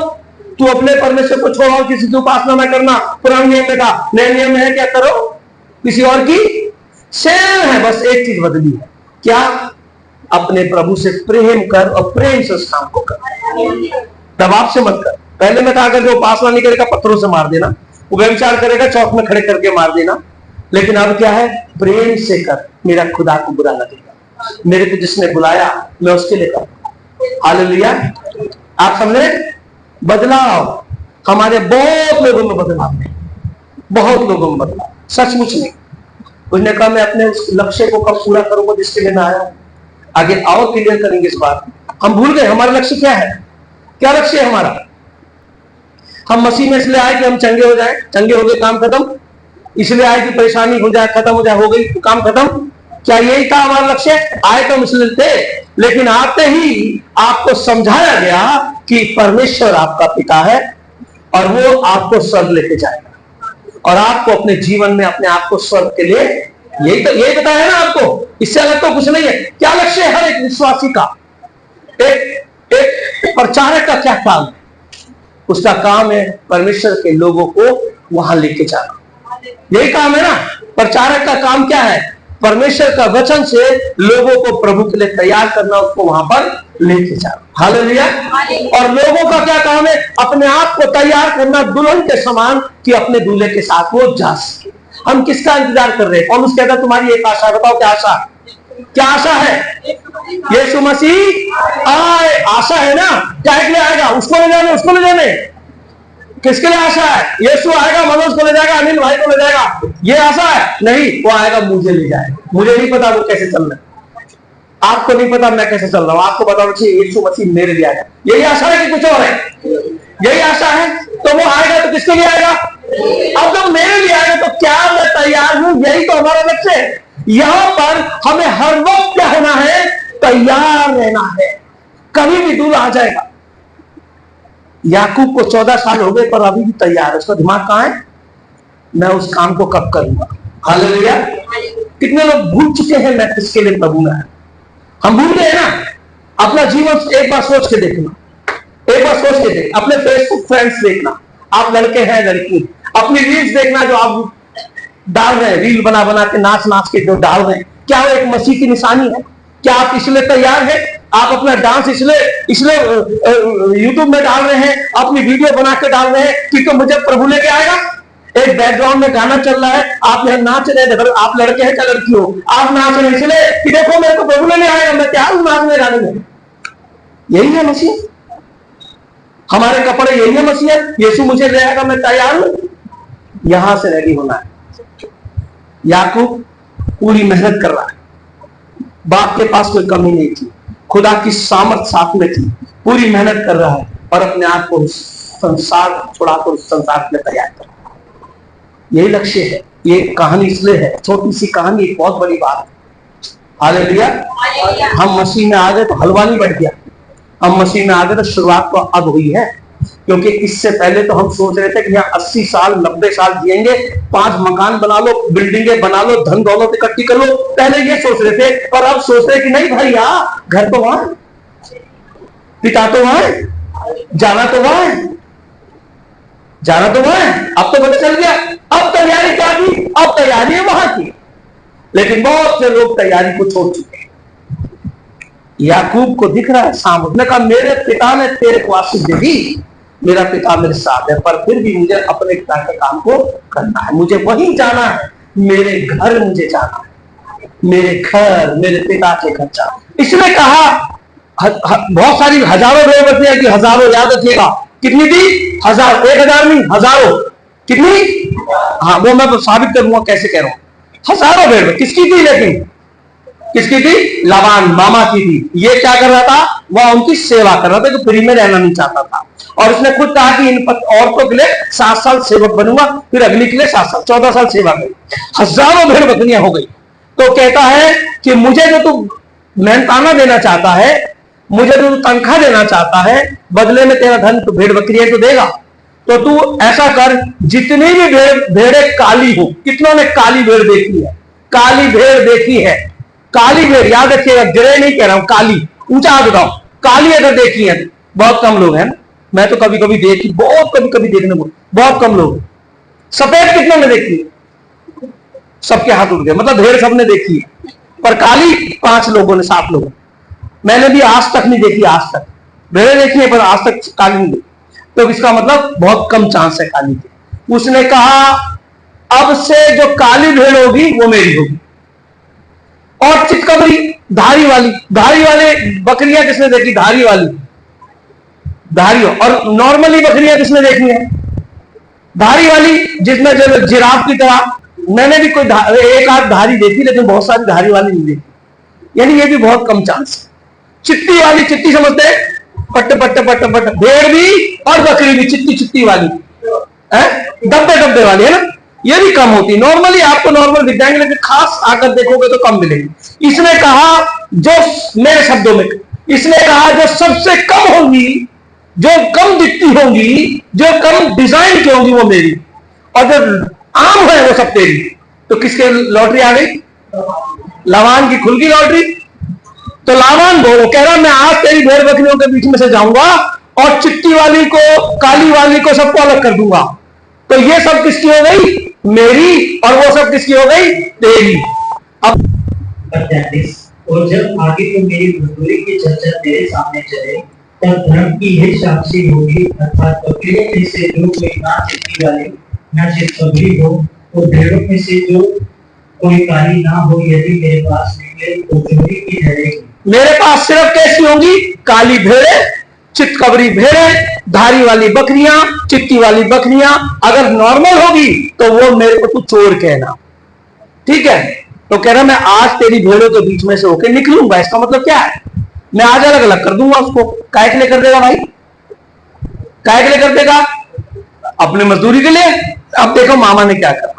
तू अपने परमेश्वर को छोड़ो, किसी की उपासना ना करना, पुराने नियम में था। नए नियम में है क्या? करो किसी और की। सेम है, बस एक चीज बदली है। क्या? अपने प्रभु से प्रेम कर और प्रेम से उस काम को कर, दबाव से मत कर। पहले मैं कहा कर, जो उपासना नहीं करेगा पत्थरों से मार देना, वो व्यभिचार करेगा चौक में खड़े करके मार देना। लेकिन अब क्या है? प्रेम से कर, मेरा खुदा को बुरा लगेगा। मेरे को जिसने बुलाया मैं उसके लिए करूंगा। हालेलुया। आप समझे? बदलाव हमारे बहुत लोगों में बदलाव नहीं, बहुत लोगों में बदलाव, सचमुच नहीं। उसने कहा मैं अपने उस लक्ष्य को कब पूरा करूंगा जिसके लिए मैं आया हूं। आगे और क्लियर करेंगे इस बात। हम भूल गए हमारा लक्ष्य क्या है। क्या लक्ष्य है हमारा? हम मसीह में इसलिए आए कि हम चंगे हो जाए, चंगे हो गए काम खत्म। इसलिए आए कि परेशानी हो जाए, खत्म हो जाए, हो गई काम खत्म। क्या यही था हमारा लक्ष्य? आए तो मुस्लिम थे, लेकिन आते ही आपको समझाया गया कि परमेश्वर आपका पिता है और वो आपको स्वर्ग लेके जाएगा और आपको अपने जीवन में अपने आप को स्वर्ग के लिए, यही बताया ना आपको। इससे अलग तो कुछ नहीं है। क्या लक्ष्य है हर एक विश्वासी का? एक प्रचारक का क्या काम है? उसका काम है परमेश्वर के लोगों को वहां लेके जाना। यही काम है ना। प्रचारक का काम क्या है? परमेश्वर का वचन से लोगों को प्रभु के लिए तैयार करना, उसको वहां पर लेके जाना। हालेलुया। और लोगों का क्या काम है? अपने आप को तैयार करना दुल्हन के समान, कि अपने दूल्हे के साथ वो जा सके। हम किसका इंतजार कर रहे हैं? पौलुस कहता है तुम्हारी एक आशा, बताओ क्या आशा? क्या आशा है? यीशु मसीह आए। आशा है ना। क्या के लिए आएगा? उसको ले जाने, उसको ले जाने। किसके लिए आशा है? यीशु आएगा, मनोज को ले जाएगा, अनिल भाई को ले जाएगा, ये आशा है? नहीं, वो आएगा मुझे ले जाएगा। मुझे नहीं पता वो कैसे चल रहा है, आपको नहीं पता मैं कैसे चल रहा हूं। आपको बताना चाहिए यीशु मसीह मेरे लिए आएगा। यही आशा है कि कुछ और है? यही आशा है। तो वो आएगा तो किसके लिए आएगा? अब जब मेरे लिए आएगा तो क्या मैं तैयार हूं? यही तो हमारा लक्ष्य है। यहां पर हमें हर वक्त क्या होना है? तैयार रहना है। कभी भी दूर आ जाएगा। याकूब को 14 साल हो गए पर अभी भी तैयार है। उसका दिमाग कहां है? मैं उस काम को कब करूंगा। हालेलुया। कितने लोग भूल चुके हैं मैं किसके लिए प्रभु में आया। हम भूल गए ना। अपना जीवन एक बार सोच के देखना, एक बार सोच के देख। अपने फेसबुक फ्रेंड्स देखना, आप लड़के हैं लड़की, अपनी रील्स देखना जो आप डाल रहे हैं, रील बना बना के नाच नाच के जो डाल रहे हैं, क्या वो एक मसीह की निशानी है? क्या आप इसलिए तैयार हैं? आप अपना डांस इसलिए यूट्यूब में डाल रहे हैं, अपनी वीडियो बना के डाल रहे हैं क्योंकि मुझे प्रभु लेके आएगा। एक बैकग्राउंड में गाना चल रहा है, आप यहाँ नाच रहे हैं, आप लड़के हैं क्या लड़की हो, आप नाच रहे हैं इसलिए कि देखो मेरे को प्रभु लेने आएगा, मैं तैयार हूं नाचने गाने में। यही है मसीह, हमारे कपड़े यही है मसीह, यीशु मुझे ले आएगा मैं तैयार हूं। यहां से रेडी होना है। याकूब पूरी मेहनत कर रहा है, बाप के पास कोई कमी नहीं थी, खुदा की सामर्थ साथ में थी, पूरी मेहनत कर रहा है और अपने आप को संसार छुड़ाकर संसार के लिए तैयार कर रहा है। यही लक्ष्य है। ये कहानी इसलिए है, छोटी सी कहानी, एक बहुत बड़ी बात है। हालेलुया। हम मसीह में आ गए तो हलवा नहीं बढ़ गया, हम मसीह में आ गए तो शुरुआत तो अब हुई है। क्योंकि इससे पहले तो हम सोच रहे थे कि यहाँ 80 साल 90 साल जिएंगे, 5 मकान बना लो, बिल्डिंगें बना लो, धन दौलत इकट्ठी कर लो, पहले ये सोच रहे थे। और अब सोच रहे कि नहीं भाई, घर तो वहां, पिता तो वहां, जाना तो वहां, जाना तो वहां। अब तो पता चल गया, अब तैयारी क्या की, अब तैयारी है वहां की। लेकिन बहुत से लोग तैयारी को छोड़ चुके हैं। याकूब को दिख रहा है सामने, उसने कहा मेरे पिता ने तेरे को आशीष दे दी, मेरा पिता मेरे साथ है, पर फिर भी मुझे अपने पिता के काम को करना है, मुझे वहीं जाना है, मेरे घर मुझे जाना है, मेरे घर, मेरे पिता के घर जाना। इसने कहा बहुत सारी हजारों भेड़ बकरियां की, हजारों, याद रखिएगा कितनी थी, 1000, 1000 नहीं, हजारों। कितनी? हाँ, वो मैं साबित करूंगा कैसे कह रहा हूं। हजारों भेड़ किसकी थी, लेकिन किसकी थी? लाबान मामा की थी। ये क्या कर रहा था, वह उनकी सेवा कर रहा था, तो फ्री में रहना नहीं चाहता था। और उसने खुद कहा कि इन औरतों के लिए 7 साल सेवक बनूंगा, फिर अगली के लिए 7 साल, 14 साल सेवा करी। हजारों भेड़ बकरियां हो गई। तो कहता है कि मुझे जो तू मेहनताना देना चाहता है, मुझे जो तू तनख्वाह देना चाहता है, बदले में तेरा धन तो भेड़ बकरियां तो देगा, तो तू ऐसा कर, जितनी भी भेड़ें काली हो, कितनों ने काली भेड़ देखी है, काली भेड़ देखी है, काली भेड़, याद रखिएगा, ग्रे नहीं कह रहा हूं, काली, ऊंचा हाथ उठाओ, काली अगर देखी है, बहुत कम लोग हैं, मैं तो कभी कभी देखी, बहुत कभी कभी देखने को बहुत कम लोग। सफेद कितनों ने देखी? सबके हाथ उठ गए, मतलब भेड़ सबने देखी है, पर काली 5 लोगों ने, 7 लोगों। मैंने भी आज तक नहीं देखी, आज तक भेड़ें देखी है पर आज तक काली नहीं देखी। तो इसका मतलब बहुत कम चांस है काली के। उसने कहा अब से जो काली भेड़ होगी वो मेरी होगी। और चितकबरी, धारी वाली बकरियां किसने देखी? धारी वाली, धारी। और नॉर्मली बकरियां किसने देखी है? धारी वाली, जिसमें जो जिराफ की तरह। मैंने भी कोई एक आध धारी देखी, लेकिन बहुत सारी धारी वाली नहीं देखी, यानी ये भी बहुत कम चांस है। चिट्टी वाली, चिट्टी समझते हैं, पट्ट पट्ट पट्ट पट्ट, भेड़ भी और बकरी भी चिट्टी चिट्टी वाली है, डब्बे डब्बे वाली है ना, ये भी कम होती। नॉर्मली आपको नॉर्मल दिख जाएंगे, लेकिन खास आकर देखोगे तो कम मिलेगी। इसने कहा जो, मेरे शब्दों में इसने कहा जो सबसे कम होंगी, जो कम दिखती होंगी, जो कम डिजाइन की होंगी वो मेरी, और जो आम है वो सब तेरी। तो किसके लॉटरी आ गई? लाबान की खुल गई लॉटरी। तो लाबान बोलो कह रहा मैं आज तेरी भेड़ बकरियों के बीच में से जाऊंगा और चिट्टी वाली को, काली वाली को सबको अलग कर दूंगा। तो ये सब किसकी हो गई? मेरी। और वो सब किसकी हो गई? तेरी। अब और जब आगे को मेरी मजदूरी की चर्चा तेरे सामने चले, तब धर्म की यही साक्षी होगी, अर्थात बकरियों में से जो कोई ना चिट्टी वाली ना चितकबरी हो, और भेड़ों में से जो कोई काली ना हो, यदि मेरे पास निकले तो चोरी की ठहरेगी। मेरे पास सिर्फ कैसी होंगी? काली भेड़ें, चितकबरी भेड़ें, धारी वाली बकरियां, चिट्टी वाली बकरियां। अगर नॉर्मल होगी तो वो मेरे को तू चोर कहना, ठीक है? तो कह रहा मैं आज तेरी भेड़ों के बीच में से होकर निकलूंगा। इसका मतलब क्या है? मैं आज अलग अलग कर दूंगा उसको। काय के लिए कर देगा भाई? काय के लिए कर देगा? अपनी मजदूरी के लिए। अब देखो मामा ने क्या करा।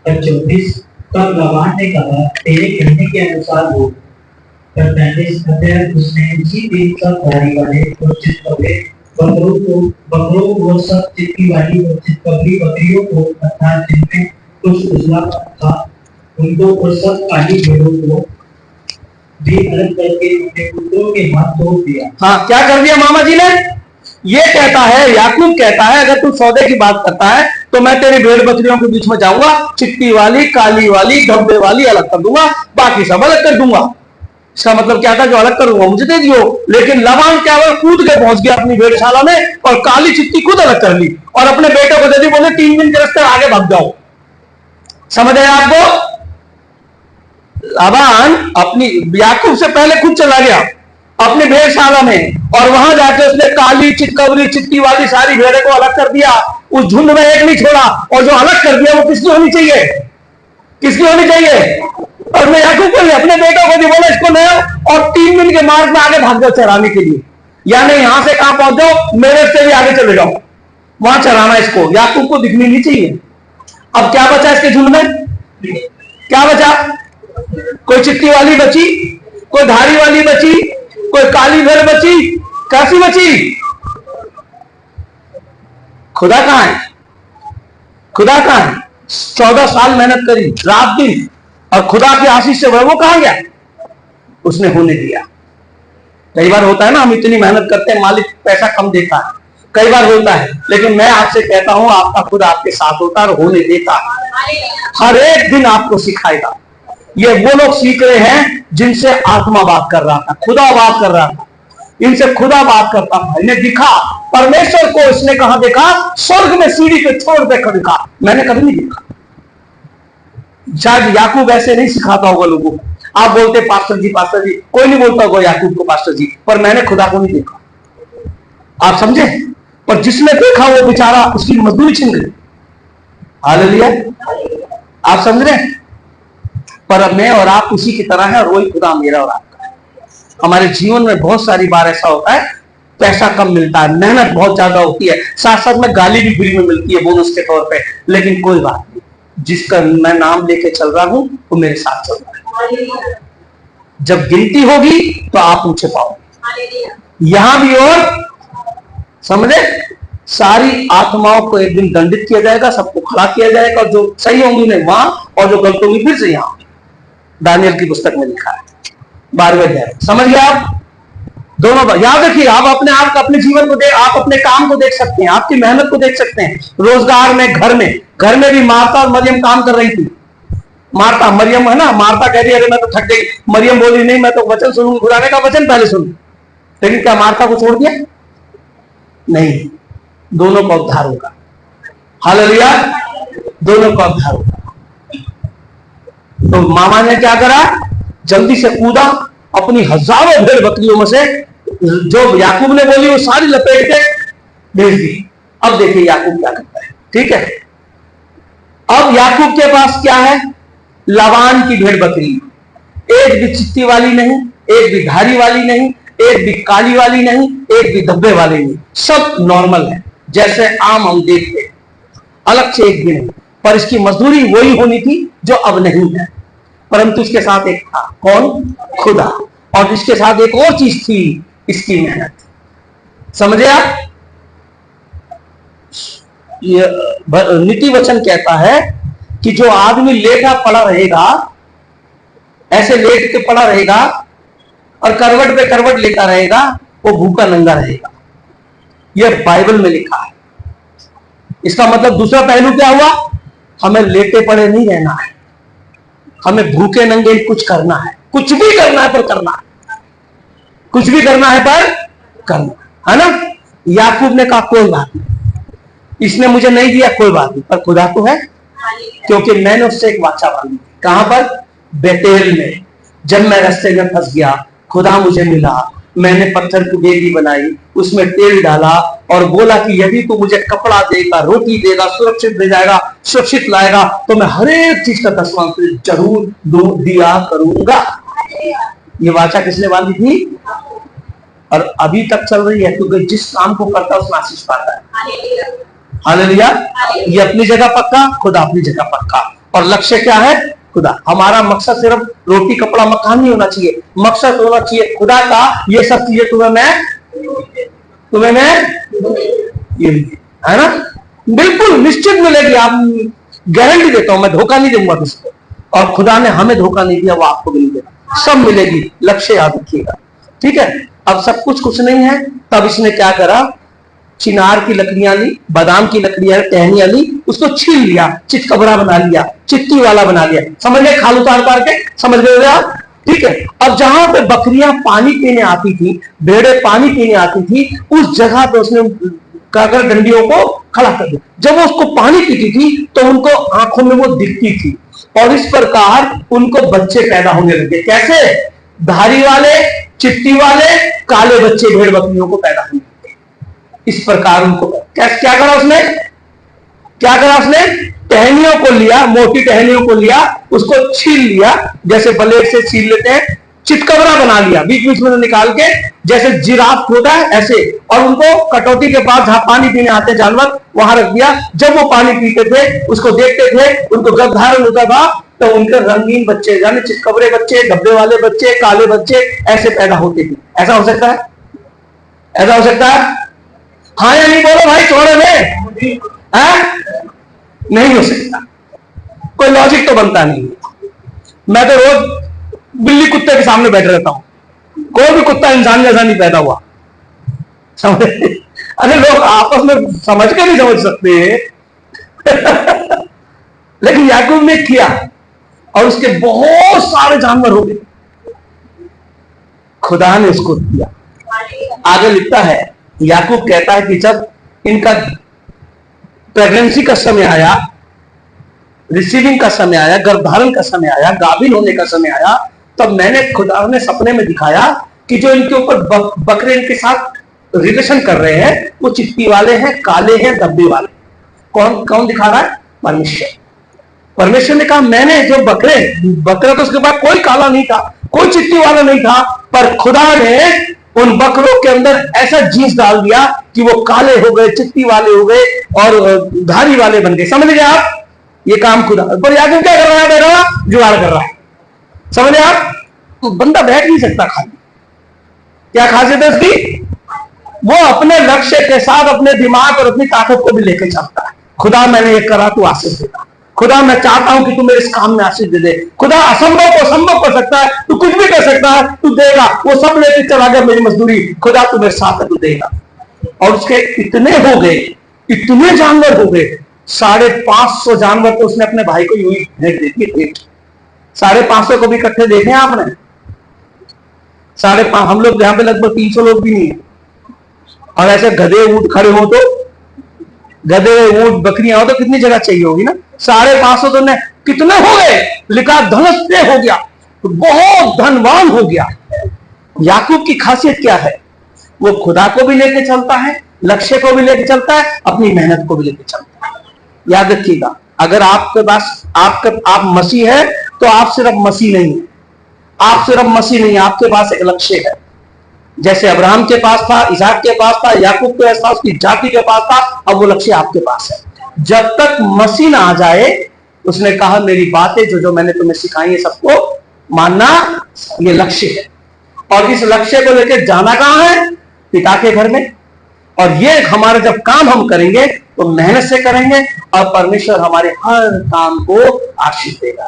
34 तब लाबान ने कहा तेरे कहने के अनुसार हो। 45 अतः उसने उसी दिन सब धारी वाले और चितकबरे बकरों को सब चिट्टी वाली और चितकबरी बकरियों को, अर्थात जिनमें कुछ उजला था उनको, और सब काली भेड़ों को भी अलग करके उनके पुत्रों के हाथ तोड़ दिया। हाँ, क्या कर दिया मामा जी ने? ये कहता है, याकूब कहता है अगर तू सौदे की बात करता है तो मैं तेरी भेड़ बकरियों के बीच में जाऊंगा, चिट्टी वाली, काली वाली, धब्बे वाली अलग कर दूंगा, बाकी सब अलग कर दूंगा। इसका मतलब क्या था, जो अलग करूंगा मुझे दे दियो। लेकिन लबान क्या हुआ, कूद के पहुंच गया अपनी भेड़शाला में और काली चिट्टी खुद अलग कर ली और अपने बेटे को दे दी, बोले 3 दिन के रास्ते आगे भाग जाओ। समझ आया आपको? लबान अपनी याकूब से पहले खुद चला गया अपनी भेड़शाला में और वहां जाके उसने काली चितकबरी चिट्टी वाली सारी भेड़े को अलग कर दिया। उस झुंड में एक नहीं छोड़ा, और जो अलग कर दिया वो किसकी होनी चाहिए? किसकी होनी चाहिए? और मैं याकूब को अपने बेटों को भी बोला इसको ले और 3 दिन के मार्ग में आगे भाग जाओ चराने के लिए, यानी यहां से कहां पहुंच जाओ, मेरे से भी आगे चले जाओ, वहां चराना इसको। याकूब को दिखनी नहीं चाहिए। अब क्या बचा इसके झुंड में? क्या बचा? कोई चिट्टी वाली बची, कोई धारी वाली बची, कोई काली भेड़ बची, कैसी बची? खुदा कहां है? खुदा कहां है? 14 साल मेहनत करी रात दिन और खुदा की आशीष से वो कहां गया? उसने होने दिया। कई बार होता है ना, हम इतनी मेहनत करते हैं, मालिक पैसा कम देता है, कई बार होता है, लेकिन मैं आपसे कहता हूं आपका खुदा आपके साथ होता है और होने देता है। हर एक दिन आपको सिखाएगा। ये वो लोग सीख रहे हैं जिनसे आत्मा बात कर रहा था, खुदा बात कर रहा था, इनसे खुदा बात करता था। इन्हें दिखा परमेश्वर को, इसने कहां देखा? स्वर्ग में सीढ़ी पे छोड़ देकर दिखा। मैंने कभी नहीं देखा। शायद याकूब ऐसे नहीं सिखाता होगा लोगों को। आप बोलते पास्टर जी, कोई नहीं बोलता होगा याकूब को पास्टर जी, पर मैंने खुदा को नहीं देखा। आप समझे? पर जिसने देखा वो बेचारा उसकी मजदूरी छिन गई। हालेलुया। आप समझ रहे? पर मैं और आप उसी की तरह है और वही खुदा मेरा और आपका है। हमारे जीवन में बहुत सारी बार ऐसा होता है, पैसा कम मिलता है, मेहनत बहुत ज्यादा होती है, साथ साथ में गाली भी फ्री में मिलती है बोनस के तौर पे, लेकिन कोई बात नहीं, जिसका मैं नाम लेके चल रहा हूं वो मेरे साथ चल रहा है। जब गिनती होगी तो आप ऊंचे पाओगे। यहां भी और समझे, सारी आत्माओं को एक दिन दंडित किया जाएगा, सबको खड़ा किया जाएगा, और जो सही होंगी उन्हें वहां और जो गलत होंगी फिर से यहां। दानियल की पुस्तक में लिखा है 12वें अध्याय। समझ गए आप? दोनों बात याद रखिए। आप अपने आप को, अपने जीवन को देख, आप अपने काम को देख सकते हैं, आपकी मेहनत को देख सकते हैं, रोजगार में, घर में भी मार्ता और मरियम काम कर रही थी। मार्ता, मरियम है ना, मार्ता कह रही है अरे मैं तो थक गई, मरियम बोली नहीं मैं तो वचन सुनूंगी, खुदा का वचन पहले सुन। लेकिन क्या मार्ता को छोड़ दिया? नहीं, दोनों का उद्धार होगा। हालेलुया। दोनों का उद्धार होगा। तो मामा ने क्या करा? जल्दी से कूदा, अपनी हजारों भेड़ बकरियों में से जो याकूब ने बोली वो सारी लपेट के भेज दी। अब देखिए याकूब क्या करता है। ठीक है, अब याकूब के पास क्या है? लाबान की भेड़ बकरी, एक भी चिट्टी वाली नहीं, एक भी धारी वाली नहीं, एक भी काली वाली नहीं, एक भी धब्बे वाली नहीं, सब नॉर्मल है जैसे आम हम देखते हैं, अलग से एक भी नहीं। पर इसकी मजदूरी वही होनी थी जो अब नहीं है, परंतु इसके साथ एक था, कौन? खुदा। और इसके साथ एक और चीज थी, इसकी मेहनत। समझे आप? ये नीति वचन कहता है कि जो आदमी लेटा पड़ा रहेगा, ऐसे लेट के पड़ा रहेगा और करवट पे करवट लेटा रहेगा, वो भूखा नंगा रहेगा। यह बाइबल में लिखा है। इसका मतलब दूसरा पहलू क्या हुआ? हमें लेटे पड़े नहीं रहना है, हमें भूखे नंगे कुछ करना है, कुछ भी करना है पर करना है, कुछ भी करना है पर करना है ना। याकूब ने कहा कोई बात नहीं, इसने मुझे नहीं दिया कोई बात नहीं, पर खुदा को है, क्योंकि मैंने उससे एक वाचा बांधी। कहां पर? बेतेल में। जब मैं रास्ते में फंस गया, खुदा मुझे मिला, मैंने पत्थर की बेदी बनाई, उसमें तेल डाला और बोला कि यदि तू मुझे कपड़ा देगा, रोटी देगा, सुरक्षित ले जाएगा, सुरक्षित लाएगा, तो मैं हर एक चीज का 10वां जरूर दिया करूंगा। ये वाचा किसने बांधी थी? और अभी तक चल रही है, क्योंकि जिस काम को करता है उसमें आशीष पाता है। हालेलुया। ये अपनी जगह पक्का, खुदा अपनी जगह पक्का। और लक्ष्य क्या है? खुदा। हमारा मकसद सिर्फ रोटी कपड़ा मकान नहीं होना चाहिए, मकसद होना चाहिए खुदा का, ये सब चीजें तुम्हें मैं ये है ना, बिल्कुल निश्चित मिलेगी। आप गारंटी देता हूं, मैं धोखा नहीं दूंगा किसी को, और खुदा ने हमें धोखा नहीं दिया, वो आपको भी नहीं देगा, सब मिलेगी। लक्ष्य याद रखिएगा। ठीक है, अब सब कुछ नहीं है, तब इसने क्या करा? चिनार की लकड़ियां ली, बादाम की लकड़ियां टहनियां ली, उसको छील लिया, चितकबरा बना लिया, चिट्टी वाला बना लिया। समझ गए? खाल उतार के समझ गए आप? ठीक है। अब जहां पे बकरियां पानी पीने आती थी, भेड़ें पानी पीने आती थी, उस जगह पे उसने काकर डंडियों को खड़ा कर दिया। जब वो उसको पानी पीती थी तो उनको आंखों में वो दिखती थी, और इस प्रकार उनको बच्चे पैदा होने लगे। कैसे? धारी वाले, चिट्टी वाले, काले बच्चे भेड़ बकरियों को पैदा होने लगे। इस प्रकार उनको क्या करा उसने? टहनियों को लिया, मोटी टहनियों को लिया, उसको छील लिया, जैसे ब्लेड से छील लेते हैं, चितकबरा बना लिया, बीच बीच में निकाल के, जैसे जिराफ होता है ऐसे, और उनको कटौती के पास जहां पानी पीने आते जानवर वहां रख दिया। जब वो पानी पीते थे, उसको देखते थे, उनको गर्भधारण होता था, तो उनके रंगीन बच्चे, यानी चितकबरे बच्चे, धब्बे वाले बच्चे, काले बच्चे ऐसे पैदा होते थे। ऐसा हो सकता है? ऐसा हो सकता है? हाँ या नहीं बोलो भाई, छोड़े में नहीं हो सकता। कोई लॉजिक तो बनता नहीं। मैं तो रोज बिल्ली कुत्ते के सामने बैठे रहता हूं, कोई भी कुत्ता इंसान जैसा नहीं पैदा हुआ, समझ? अरे लोग आपस में समझ के नहीं समझ सकते लेकिन याकूब ने किया, और उसके बहुत सारे जानवर हो गए, खुदा ने उसको दिया। आगे लिखता है, याकूब कहता है कि जब इनका प्रेगनेंसी का समय आया, रिसीविंग का समय आया, गर्भधारण का समय आया, गाभिन होने का समय आया, तब मैंने खुदा ने सपने में दिखाया कि जो इनके ऊपर बकरे इनके साथ रिलेशन कर रहे हैं, वो चिट्टी वाले हैं, काले हैं, धब्बे वाले। कौन कौन दिखा रहा है? परमेश्वर। परमेश्वर ने कहा, मैंने जो बकरा तो उसके बाद कोई काला नहीं था, कोई चिट्टी वाला नहीं था, पर खुदा ने उन बकरों के अंदर ऐसा जीन्स डाल दिया कि वो काले हो गए, चिट्टी वाले हो गए, और धारी वाले बन गए। समझ गए आप? ये काम खुदा। पर याकूब क्या कर रहा है? बेटा जुगाड़ कर रहा है। समझे आप? तो बंदा बैठ नहीं सकता खाली। क्या खासियत है उसकी? वो अपने लक्ष्य के साथ अपने दिमाग और अपनी ताकत को भी लेकर चलता है। खुदा मैंने ये करा, तू आशीष देता। खुदा मैं चाहता हूं कि तू मेरे इस काम में आशीष दे दे। खुदा असंभव को संभव कर सकता है, तू कुछ भी कर सकता है, तू देगा। वो सब लेके चला गया मेरी मजदूरी, खुदा तू मेरे साथ है, तू देगा। और उसके इतने हो गए, इतने जानवर हो गए, 550 जानवर तो उसने अपने भाई को यूं ही भेज दी थी। 550 को भी इकट्ठे देखे आपने? 550, हम लोग यहाँ पे लगभग 300 लोग भी नहीं है। और ऐसे गधे ऊंट खड़े हो तो, गधे ऊंट बकरियां हो तो कितनी जगह चाहिए होगी ना? 550 तो ने कितने हो गए? लिखा धनस्ते हो गया, तो बहुत धनवान हो गया। याकूब की खासियत क्या है? वो खुदा को भी लेके चलता है, लक्ष्य को भी लेके चलता है, अपनी मेहनत को भी लेके चलता है। याद रखिएगा, अगर आपके पास आप मसीह है तो आप सिर्फ मसीह नहीं है, आप सिर्फ मसीह नहीं, आपके पास एक लक्ष्य है। जैसे अब्राहम के पास था, इसहाक के पास था, याकूब के पास था, उसकी जाति के पास था, अब वो लक्ष्य आपके पास है। जब तक मसीह ना आ जाए, उसने कहा मेरी बातें जो मैंने तुम्हें सिखाई है सबको मानना, ये लक्ष्य है। और इस लक्ष्य को लेकर जाना कहां है? पिता के घर में। और ये हमारे जब काम हम करेंगे तो मेहनत से करेंगे, और परमेश्वर हमारे हर काम को आशीष देगा।